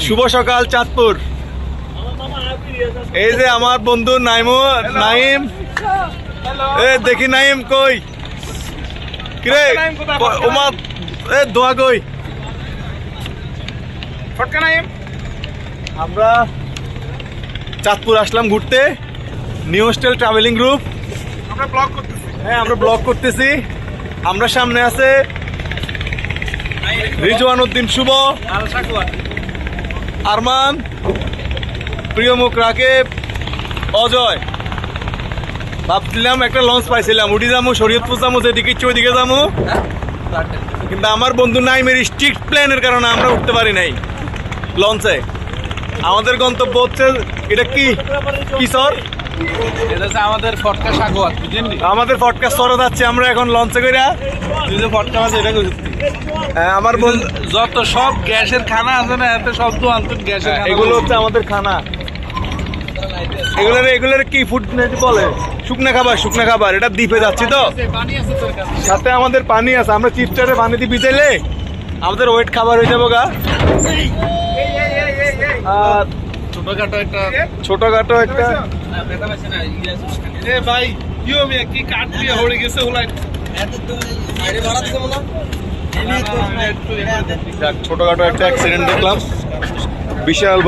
শুভ সকাল চাঁদপুর। এই যে আমার বন্ধু নাইম। দেখি নাইম কই কিরে ওমা দোয়া কই আমরা চাঁদপুর আসলাম ঘুরতে। নিউ হোস্টেল ট্রাভেলিং গ্রুপ আমরা ব্লগ করতেছি। আমরা সামনে আছে রিজওয়ান উদ্দিন শুভ, আরমান, প্রিয়মুখ, রাকেব, অজয়। ভাবছিলাম একটা লঞ্চ পাইছিলাম, উঠি যাবো শরীয়তপুর যাবো, যেদিকে ইচ্ছে ওইদিকে যাবো, কিন্তু আমার বন্ধু নাইমের স্ট্রিক্ট প্ল্যানের কারণে আমরা উঠতে পারি নাই লঞ্চে। আমাদের গন্তব্য হচ্ছে এটা কি সর আমাদের ফটকা সাগর, আমাদের ফটকা সরে যাচ্ছে আমরা এখন লঞ্চে করে। ফটকা মাছ এটা আমার বন্ধু যত সব গ্যাসের খানা আছে না, এত সব তো আন্তর গ্যাসের, এগুলো হচ্ছে আমাদের খানা। এগুলোর কি ফুড বলে? শুকনা খাবার। এটা দ্বীপে যাচ্ছি তো, সাথে আমাদের পানি আছে। আমরা চিপটারে পানি দিয়ে ভিজাইলে আমাদের ওয়েট খাবার হয়ে যাবো গা। আর ছোটখাটো একটা ভাই কি কাট দিয়ে হয়ে গেছে ছোটখাটো একটা অ্যাক্সিডেন্ট দেখলাম। বিশাল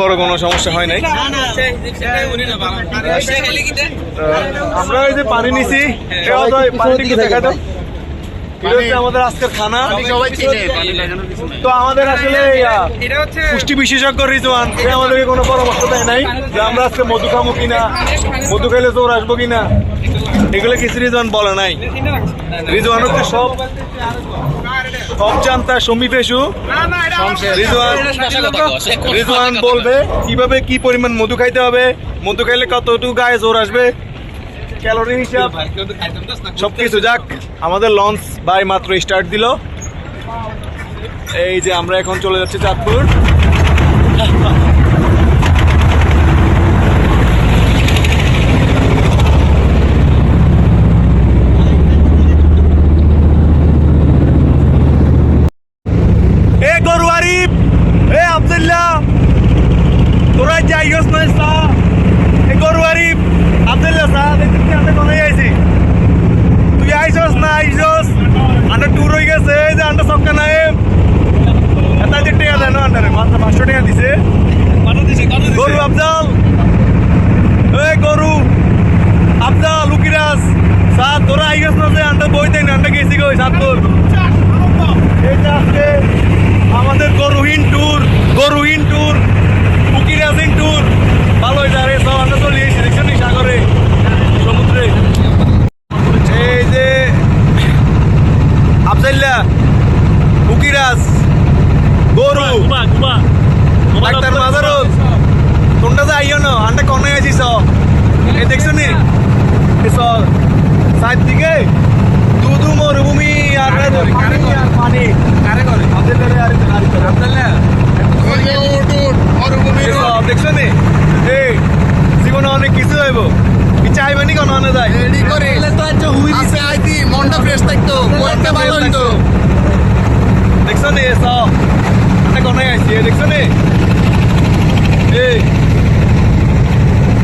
বড় কোনো সমস্যা হয় নাই। আমরা ওই যে পানি নিছি, আমাদের আজকের খানা। তো আমাদের আসলে পুষ্টি বিশেষজ্ঞ রিজওয়ান আমাদেরকে কোনো পরামর্শ দেয় নাই যে আমরা আজকে মধু খাবো কিনা, মধু খাইলে জোর আসবো কিনা, এগুলো কিছু রিজওয়ান বলে নাই। রিজওয়ান হচ্ছে সব জানতা সমী পেশু। রিজওয়ান বলবে কিভাবে কি পরিমাণ মধু খাইতে হবে, মধু খাইলে কতটুকু গায়ে জোর আসবে, ক্যালোরি হিসাব সবকিছু। যাক, আমাদের লঞ্চ বাই মাত্র স্টার্ট দিল। এই যে আমরা এখন চলে যাচ্ছি চাঁদপুর। এ গরু আরিফ, এ আব্দুল্লাহ, তোরা যাইস না সা। এ গরু আরিফ, আব্দুল্লাহ সা, দেখতে আমরা কোন আইছি? তুই আইছস না আইছস? আন্ডার ট্যুর হয়ে গেছে। এই যে আন্ডার সক্কা নাই, এটা যে টাকা দেয় না আন্ডারে, মাত্র 500 টাকা দিছে। গরু আফজাল, এই গরু আফজাল, লুকিরাজ সা, তোরা আইগস না যে আন্ডার বই দেয় না, আন্ডার গেছি গো চাঁদপুর। এই যে আজকে আমাদের গরুহীন ট্যুর, উকিরাজহীন ট্যুর। ভালোই যারে সব আমরা চলে এসেছি দেখছেন সাগরে, সমুদ্রে। এই যে আফজাল্লাহ, উকিরাজ, গরু, ডাক্তার মাজারুল, তোমরা যে আইও না আন্ডা কনে আছিস? এই দেখছো নি সাইড দিকে দুধু মরুভূমি আর পানি দেখছো নি? এই জীবনে অনেক কিছু হইব, চাইবে নি কোনো যায় মনটা ফ্রেশ থাকতো, দেখছো নি? কোনে আইসি দেখছো নি? এই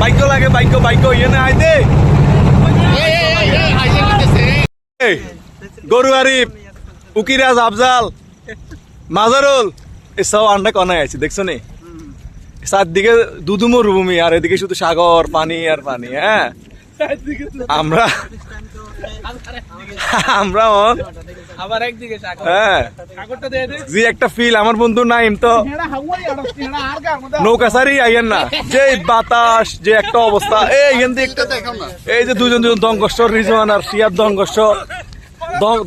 বাইক লাগে, বাইক ইয়ে না আইতে। গরু আরিফ, উকিরাজ, আফজাল, মাজারুল, এসব আন্ডা কনায় আছে দেখছো নি? চারদিকে দুধু মরুভূমি আর এদিকে শুধু সাগর, পানি আর পানি। হ্যাঁ, আমরা জি একটা ফিল। আমার বন্ধু নাইম তো নৌকাছারি আইয়েন না, যে বাতাস, যে একটা অবস্থা। এই যে দুজন দঙ্গস্ব, রিজওয়ান আর সিয়াদ দঙ্গস্ব,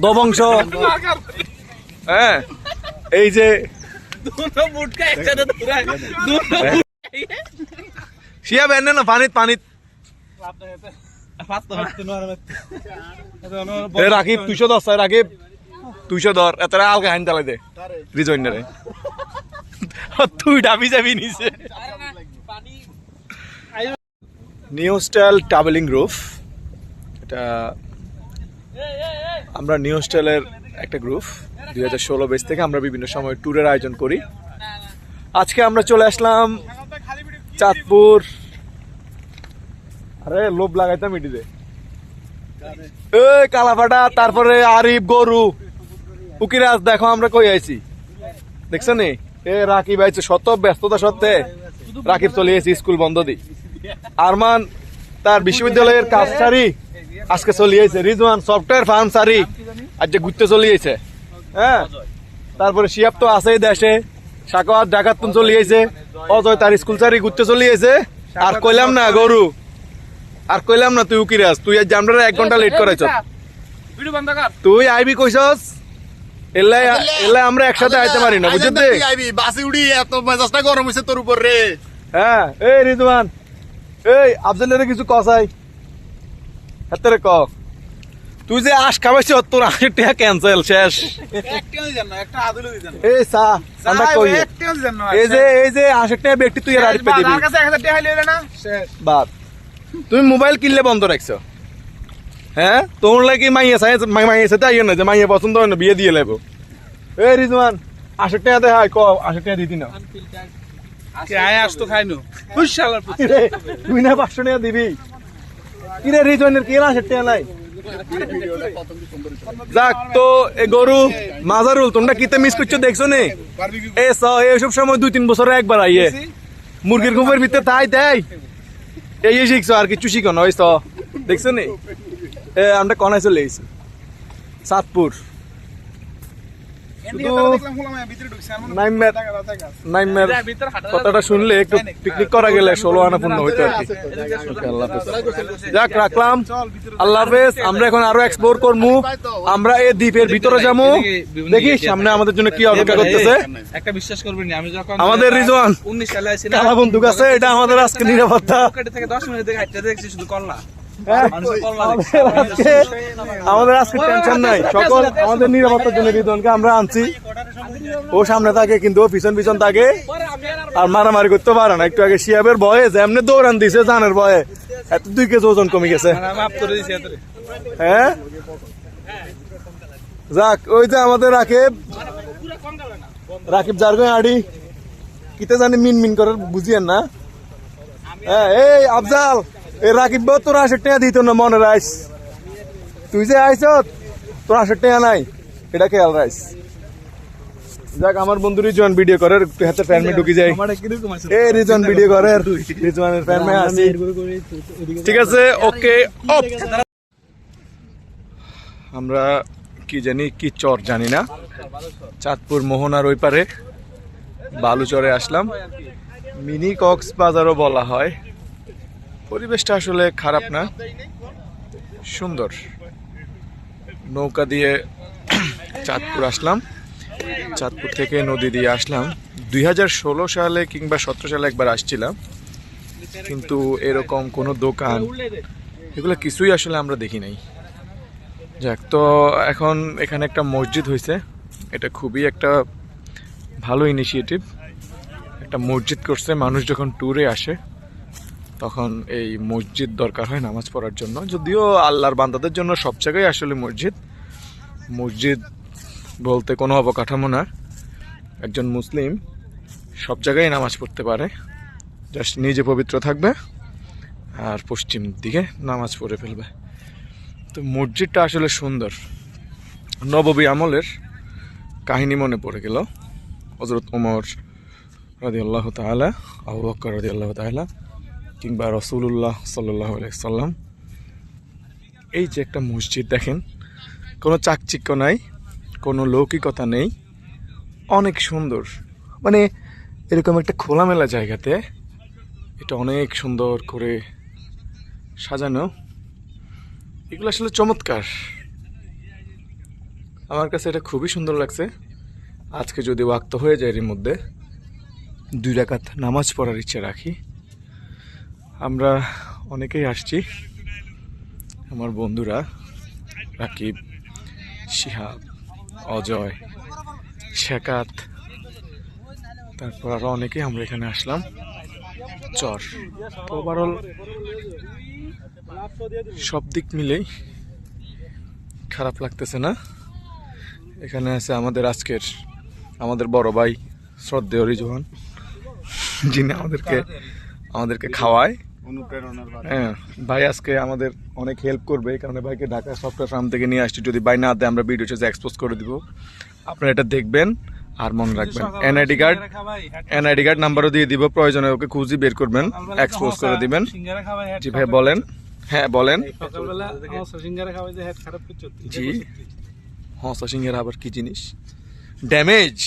দবংশ। হ্যাঁ, এই যে শিয়া বেন না পানিত রাকিব 210 রাকিব 210 এত আলগা হাইন তালাই দে রিজয়েন্ডারে তুই ডাবি যাবি নিচে। নিউ হোস্টেল ট্রাভেলিং গ্রুপ, এটা আমরা নিউ হোস্টেলের একটা গ্রুপ 2016 বেচ থেকে আমরা বিভিন্ন সময় ট্যুরের আয়োজন করি। আজকে আমরা চলে আসলাম চাঁদপুর। আরে লোভ লাগাইতাম ইডিতে কালাফাটা, তারপরে আরিফ, গরু, উকিরাজ। দেখো আমরা কই আইছি দেখছো নি? রাকিব আইছে, শত ব্যস্ততা সত্ত্বে রাকিব চলে এসেছি স্কুল বন্ধ দি। আরমান তার বিশ্ববিদ্যালয়ের কাজ সারি আজকে চলিয়েছে। রিজওয়ান সফটওয়্যার ফার্ম সারি আজকে ঘুরতে চলিয়েছে। হ্যাঁ, তারপরে শিয়াব তো আছেই দেশে, সাকাওয়াত ঢাকাতুন চলিয়েছে, অজয় তার স্কুল সারি ঘুরতে চলিয়েছে। আর কইলাম না গরু, আর কইলাম না তুই উকিরাজ, তুই আজ আমরা 1 ঘন্টা লেট করাইছ। তুই আইবি কইছস, এলাই আমরা একসাথে আইতে পারি না, বুঝতে? বাসে উড়ি এত মেজাজটা গরম হইছে তোর উপর রে। হ্যাঁ, এই রিজওয়ান, এই আফজলের কিছু কসাই হাতে ক। তুই যে আশ খাবাইছ তোর 80 টাকা ক্যান্সেল শেষ। এই সা আমরা কই এই যে 80 টাকা ব্যক্তি তুই আর আরিফ দিবি। আমার কাছে 1000 টাকা হইলো না শেষ বাদ। তুমি মোবাইল কিনলে বন্ধ রাখছো। হ্যাঁ, তোর লাগি মাইয়া সাথে আইও না যে মাইয়া পছন্দ হয় না বিয়ে দিয়ে লেবো। এই রিজওয়ান 80 টাকা দে, হাই ক 80 টাকা দিতি না। তুই না 500 টাকা দিবি কিরে রিজওয়ানের কি 80 টাকা নাই? যাক তো এ গরু মাজারুল তোমরা কিতে মিস করছো দেখছো নে? এইসব সময় 2-3 বছরে একবার আইয়ে মুরগির ঘুমের ভিতরে তাই দেয় এই শিখছো, আর কিছু শিখো না। দেখছো নি আমরা কনায় চলে এসেছি চাঁদপুর। নাইমের কথাটা শুনলে একটু পিকনিক করা গেলে 16 আনা পূর্ণ হইতো আর কি। যাক রাখলাম, আল্লাহ হাফেজ। আমরা এখন আরো এক্সপ্লোর করবো, আমরা এই দ্বীপের ভিতরে যাবো, দেখি সামনে আমাদের জন্য কি অপেক্ষা করতেছে। একটা বিশ্বাস করবেন না, আমি যখন আমাদের রিজওয়ান 19 সালে আইছি না, কালা বন্দুক আছে, এটা আমাদের আজকে নিরাপত্তা। থেকে 10 মিনিট থেকে হাঁটতে দেখছি শুধু কল্লা। আমাদের আজকে টেনশন নাই, সকল আমাদের নিরাপত্তার জন্য রিজওয়ানকে আমরা আনছি। ও সামনে থাকে কিন্তু ও পিছন থাকে, আর মারামারি করতে পারে না। একটু আগে শিয়াবের ভয়ে যেমনি দৌড়ান দিছে জানের ভয়ে এত 2 কেজি ওজন কমে গেছে। হ্যাঁ, যাক ওই যে আমাদের রাকিব জারগো আড়ি কিতে জানি মিন করে বুঝিয়েন না। হ্যাঁ, এই আফজাল এই রাকিব তোর 80 টাকা দিত না, মনে রাইস। তুই যে আইস তোর 80 টাকা নাই, এটা খেয়াল রাইস। যাক আমার বন্ধু রিজওয়ান ভিডিও করে, হাতে ফ্যান মে ঢুকি যায়। এই রিজওয়ান ভিডিও করে, রিজওয়ানের ফ্যান মে আসি। ঠিক আছে, ওকে। আমরা কি জানি কি চর জানি না, চাঁদপুর মোহনার ওই পারে বালুচরে আসলাম। মিনি কক্সবাজারও বলা হয়। পরিবেশটা আসলে খারাপ না, সুন্দর। নৌকা দিয়ে চাঁদপুর আসলাম, চাঁদপুর থেকে নদী দিয়ে আসলাম। 2016 সালে কিংবা 17 সালে একবার আসছিলাম, কিন্তু এরকম কোনো দোকান এগুলো কিছুই আসলে আমরা দেখি নাই। যাক তো এখন এখানে একটা মসজিদ হয়েছে, এটা খুবই একটা ভালো ইনিশিয়েটিভ। একটা মসজিদ করছে, মানুষ যখন ট্যুরে আসে তখন এই মসজিদ দরকার হয় নামাজ পড়ার জন্য। যদিও আল্লাহর বান্দাদের জন্য সব জায়গায় আসলে মসজিদ বলতে কোনো অবকাঠামো না। একজন মুসলিম সব জায়গায় নামাজ পড়তে পারে, জাস্ট নিজে পবিত্র থাকবে আর পশ্চিম দিকে নামাজ পড়ে ফেলবে। তো মসজিদটা আসলে সুন্দর। নববী আমলের কাহিনী মনে পড়ে গেল। হযরত ওমর রাদিয়াল্লাহু তাআলা, আবু বকর রাদিয়াল্লাহু তাআলা কিংবা রাসূলুল্লাহ সাল্লাল্লাহু আলাইহি সাল্লাম। এই যে একটা মসজিদ দেখেন, কোনো চাকচিক্য নাই, কোনো লৌকিকতা নেই, অনেক সুন্দর। মানে এরকম একটা খোলামেলা জায়গাতে এটা অনেক সুন্দর করে সাজানো, এগুলো আসলে চমৎকার। আমার কাছে এটা খুবই সুন্দর লাগছে। আজকে যদি ওয়াক্ত হয়ে যায় এর মধ্যে 2 রাকাত নামাজ পড়ার ইচ্ছে রাখি। আমরা অনেকেই আসছি, আমার বন্ধুরা রাকিব, শিহাব, অজয়, শেকাত, তারপর আরো অনেকেই আমরা এখানে আসলাম চর। তো ওভারঅল সব দিক মিলেই খারাপ লাগতেছে না? এখানে আছে আমাদের আমাদের বড় ভাই শ্রদ্ধেয় রিজওয়ান, যিনি আমাদেরকে খাওয়ায়। অনুপ্রেরণার বার্তা। হ্যাঁ, ভাই আজকে আমাদের অনেক হেল্প করবে, এই কারণে ভাইকে ঢাকা সফটওয়্যার ফার্ম থেকে নিয়ে আসছি। যদি ভাই না দেয় আমরা ভিডিও শেষে এক্সপোজ করে দিব, আপনারা এটা দেখবেন আর মনে রাখবেন। এনআইডি কার্ড নাম্বারও দিয়ে দিব, প্রয়োজনে ওকে খুঁজি বের করবেন, এক্সপোজ করে দিবেন। জি ভাই বলেন। হ্যাঁ বলেন। জি হসা সিংহের আবার কি জিনিস? ড্যামেজ,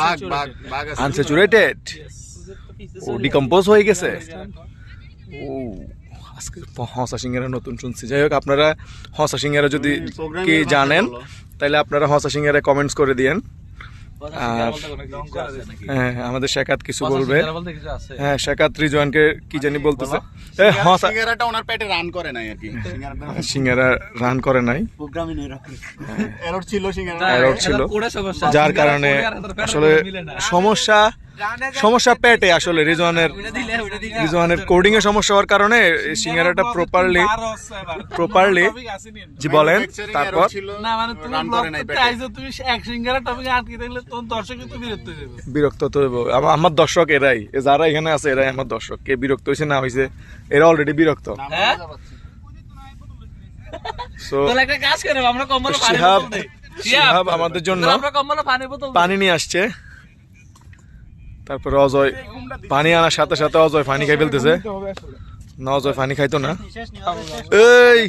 বাঘ বাঘ বাঘ আছে। আনস্যাচুরেটেড, ও ডিকম্পোজ হয়ে গেছে। ও আজকে হসা সিংহেরা নতুন শুনছি। যাই হোক, আপনারা হসা সিংহেরা যদি কি জানেন তাহলে আপনারা হসা সিংহেরা কমেন্টস করে দিয়েন। আর হ্যাঁ, আমাদের শেখাত কিছু বলবে। হ্যাঁ, শেখাত রিজওয়ানকে কি জানি বলতেছে। হসা সিঙ্গারাটা ওনার পেটে রান করে নাই আর কি। সিংহেরা রান করে নাই, এরর ছিল সিঙ্গারা। এরর ছিল, যার কারণে আসলে সমস্যা পেটে। আসলে রিজওয়ানের কোডিং এ সমস্যা হওয়ার কারণে সিঙ্গারাটা প্রপারলি জি বলেন। তারপর বিরক্ত তো আমার দর্শক এরাই, যারা এখানে আছে এরাই আমার দর্শক। কে বিরক্ত হয়েছে না হয়েছে, এরা অলরেডি বিরক্ত। শিহাব আমাদের জন্য পানি নিয়ে আসছে। তারপরে অজয় পানি আনার সাথে সাথে অজয় পানি খাই ফেলতেছে না। অজয় পানি খাইতো না। এই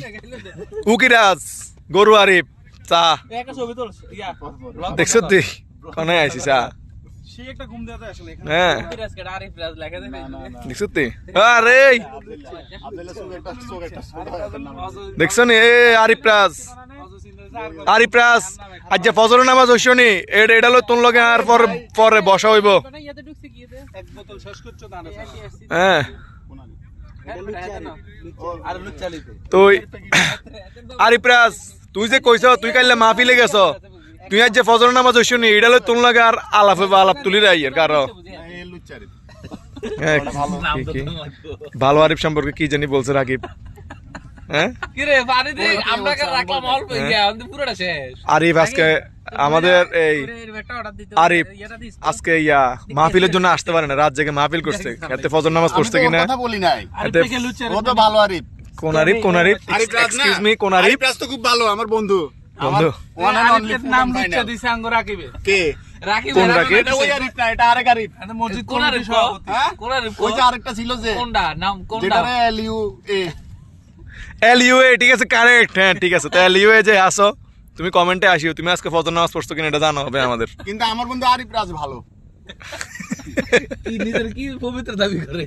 উকিরাজ গরু আরিফ চা দেখছ তুই? কনে আইসি চা? হ্যাঁ দেখছ তুই? আরে দেখছ নি? এ আরিফ রাজ আজ যে ফজরের নামাজ হইছ নি? এটা লো তোর লগে আর পরে বসা হইব। হ্যাঁ তুই আরিফ রাজ, তুই যে কইছ তুই কাইলে মাহফিলে গেছ, তুই আজ যে ফজরের নামাজ হইছ নি? এটা লো তোর লগে আর আলাপ হইব, আলাপ তুলি রাই আর কারো। ভালো আরিফ সম্পর্কে কি জানি বলছে রাকিব। আরিফ আজকে আমাদের এই আরিফ আজকে মাহফিলের জন্য আসতে পারে না, রাত জেগে মাহফিল করছে। এতে ফজর নামাজ পড়ছে কিনা কথা বলি নাই। ও তো ভালো আরিফ। কোন আরিফ? কোন আরিফ? এক্সকিউজ মি, কোন আরিফ? আরিফ তো খুব ভালো আমার বন্ধু। বন্ধু নাম লিখে দিছে আঙ্গ রাকিবে। কে? কোন রাকিব? এটা ওই আরিফ না, এটা আরেক আরিফ। মসজিদ কোন আরিফ? কোন আরিফ? ওই যে আরেকটা ছিল যে কোনটা নাম? কোনটা? যেটা এলইউ এ এলইউএ, ঠিক আছে কারেক্ট। হ্যাঁ ঠিক আছে। তো এলইউএ যে আসো, তুমি কমেন্টে আসিও তুমি আজকে ফজর নামাজ পড়ছো কিনা, এটা জানা হবে আমাদের। কিন্তু আমার বন্ধু আরিফ রাজ ভালো। কি নিজের কি পবিত্র দাবি করে?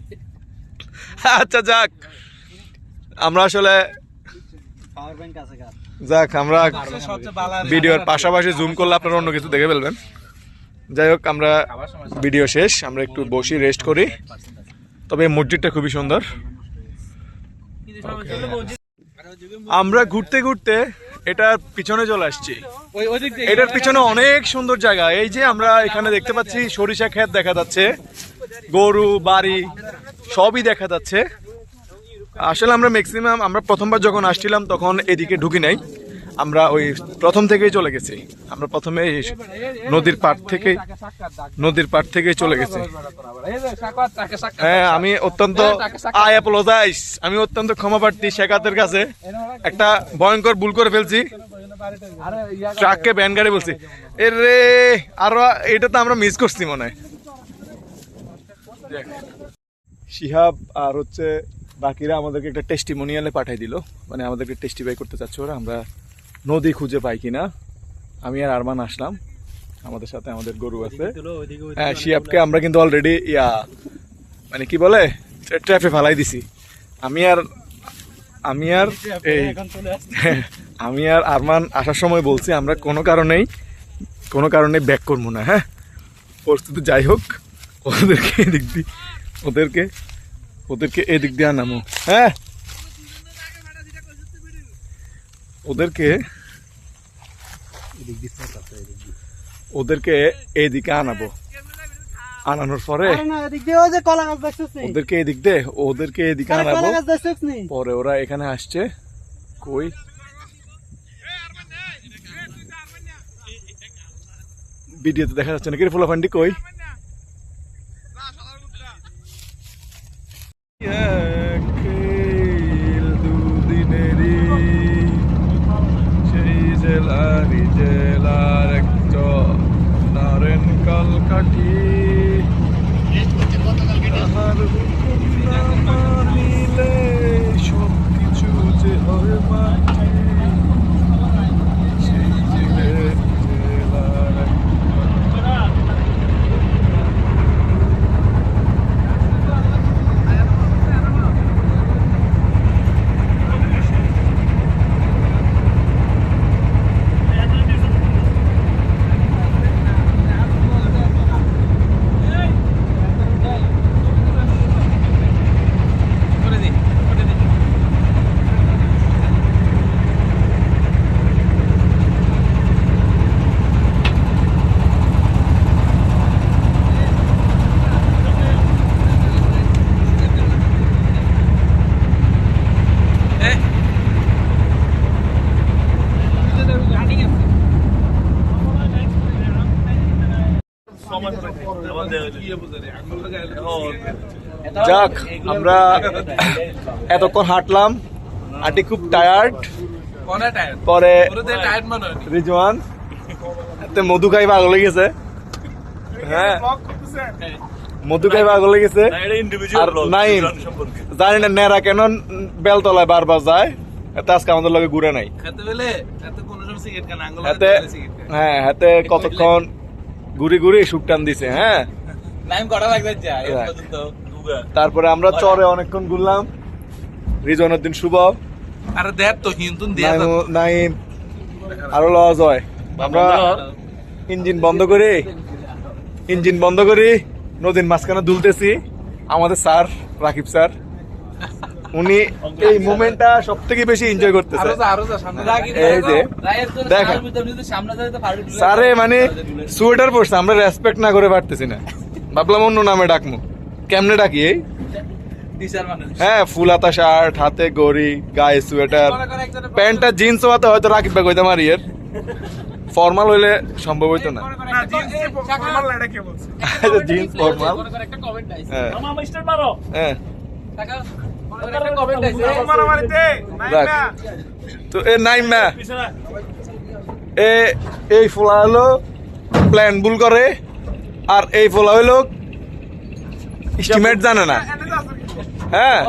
আচ্ছা যাক, আমরা আসলে আমরা ভিডিওর পাশাপাশি জুম করলে আপনারা অন্য কিছু দেখে ফেলবেন। যাই হোক, আমরা ভিডিও শেষ, আমরা একটু বসি রেস্ট করি। তবে এই মসজিদটা খুবই সুন্দর। আমরা ঘুরতে ঘুরতে এটার পিছনে চলে আসছি। এটার পিছনে অনেক সুন্দর জায়গা। এই যে আমরা এখানে দেখতে পাচ্ছি সরিষা ক্ষেত দেখা যাচ্ছে, গরু বাড়ি সবই দেখা যাচ্ছে। আসলে আমরা ম্যাক্সিমাম আমরা প্রথমবার যখন আসছিলাম তখন এদিকে ঢুকি নাই, আমরা ওই প্রথম থেকেই চলে গেছি। আমরা প্রথমে নদীর পাড় থেকে চলে গেছি। হ্যাঁ, আমি অত্যন্ত আমি অত্যন্ত ক্ষমা প্রার্থী শেখাতের কাছে। একটা ভয়ঙ্কর ভুল করে ফেলছি, ট্রাককে ব্যান গাড়ি বলছি। এ রে, আরো এটা তো আমরা মিস করছি মনে হয়। শিহাব আর হচ্ছে বাকিরা আমাদেরকে একটা টেস্টিমোনিয়ালে পাঠাই দিল, মানে আমাদেরকে টেস্টিফাই করতে চাচ্ছে ওরা আমরা নদী খুঁজে পাই কিনা। আমি আর আরমান আসলাম, আমাদের সাথে আমাদের গরু আছে। হ্যাঁ, শিহাবকে আমরা কিন্তু অলরেডি মানে কি বলে ট্র্যাপে ফালাই দিছি। আমি আর আরমান আসার সময় বলছি আমরা কোনো কারণে ব্যাক করবো না। হ্যাঁ, পরিস্থিতি যাই হোক, ওদেরকে এদিক দিয়ে আনামো। হ্যাঁ, ওদেরকে এইদিকে আনাবো। আনানোর পরে ওদেরকে এদিকে আনাবো। পরে ওরা এখানে আসছে, কই ভিডিওতে দেখা যাচ্ছে না, কি ফুলাফান্ডি কই? দুদিনেরই সেই জেলারি জেলার একটা নারেন কালকাঠি তাহার হুকুম না মানিলে সব কিছু যে হয় মাটি সেই জেলার যাক, আমরা এতক্ষণ হাঁটলাম, আন্টি খুব টায়ার্ড। পরে রিজওয়ান এতে মধু খাই পাগল হয়ে গেছে। হ্যাঁ, মধু খাই পাগল হয়ে গেছে। আর নাইম জানি না নেরা কেন বেলতলায় বারবার যায়, এতে আজকে আমাদের লগে ঘুরে নাই। হাতে হ্যাঁ, হাতে কতক্ষণ ঘুরি ঘুরি শুকটান দিছে। হ্যাঁ, তারপরে আমরা চরে অনেকক্ষণ ঘুরলাম। রিজওয়ানের দিন শুভ, আরে দেখ তো কিন্তু নাইম আরো লজ হয়। আমরা ইঞ্জিন বন্ধ করি নদীর মাঝখানে দুলতেছি। আমাদের স্যার রাকিব স্যার, উনি এই মোমেন্টটা সব থেকে বেশি এনজয় করতেছে। এই যে দেখেন স্যারে মানে সোয়েটার পরছে, আমরা রেসপেক্ট না করে পারতেছি না। ভাবলাম অন্য নামে ডাকমু, কেমনে ডাকি? এই হ্যাঁ, ফুল হাতা শার্ট, হাতে ঘড়ি, গায়ে সোয়েটার, প্যান্টটা জিন্স হতে হয়তো রাকিব ভাই কইতে মারি। এর ফর্মাল হইলে সম্ভব হইতো না। Jeans formal. হ্যাঁ, তো এ নাইমা এই ফোলা হলো প্ল্যান ভুল করে, আর এই ফোলা হইলো এস্টিমেট জানে না। হ্যাঁ,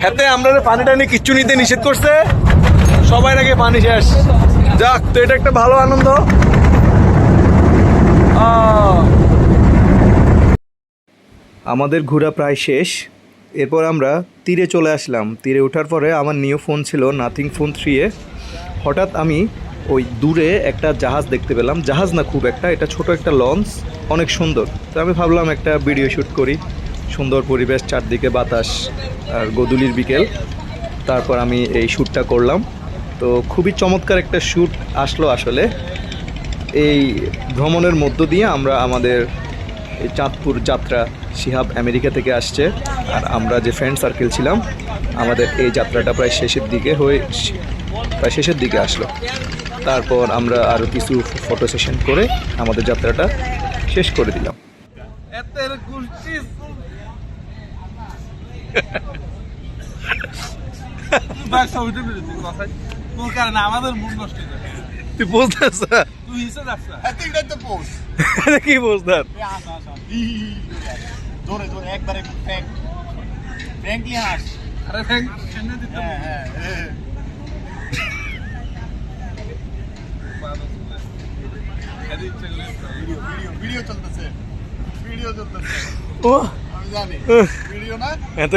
হাতে আমরা পানি টানি কিচ্ছু নিতে নিষেধ করছে, সবাই নাকি পানি শেষ। যাক, তো এটা একটা ভালো আনন্দ। আমাদের ঘোরা প্রায় শেষ। এরপর আমরা তীরে চলে আসলাম। তীরে ওঠার পরে আমার নিউ ফোন ছিল নাথিং ফোন 3A। হঠাৎ আমি ওই দূরে একটা জাহাজ দেখতে পেলাম। জাহাজ না, খুব একটা, এটা ছোট একটা লঞ্চ, অনেক সুন্দর। তো আমি ভাবলাম একটা ভিডিও শ্যুট করি। সুন্দর পরিবেশ, চারদিকে বাতাস, আর গোধূলির বিকেল। তারপর আমি এই শ্যুটটা করলাম। তো খুবই চমৎকার একটা শ্যুট আসলো আসলে। এই ভ্রমণের মধ্য দিয়ে আমরা আমাদের এই চাঁদপুর যাত্রা, শিহাব আমেরিকা থেকে আসছে, আর আমরা যে ফ্রেন্ড সার্কেল ছিলাম, আমাদের এই যাত্রাটা প্রায় শেষের দিকে আসলো। তারপর আমরা আরও কিছু ফটো সেশন করে আমাদের যাত্রাটা শেষ করে দিলাম। আমাদের মুড নষ্ট হয়ে যায়। তুই বুঝতেছ? তুই হিসেবে যাচ্ছ কি বুঝতাম? জোরে জোরে একবারে ফ্র্যাঙ্কলি হাস। আরে ভিডিও চলতেছে। ও আমি জানি ভিডিও না। এত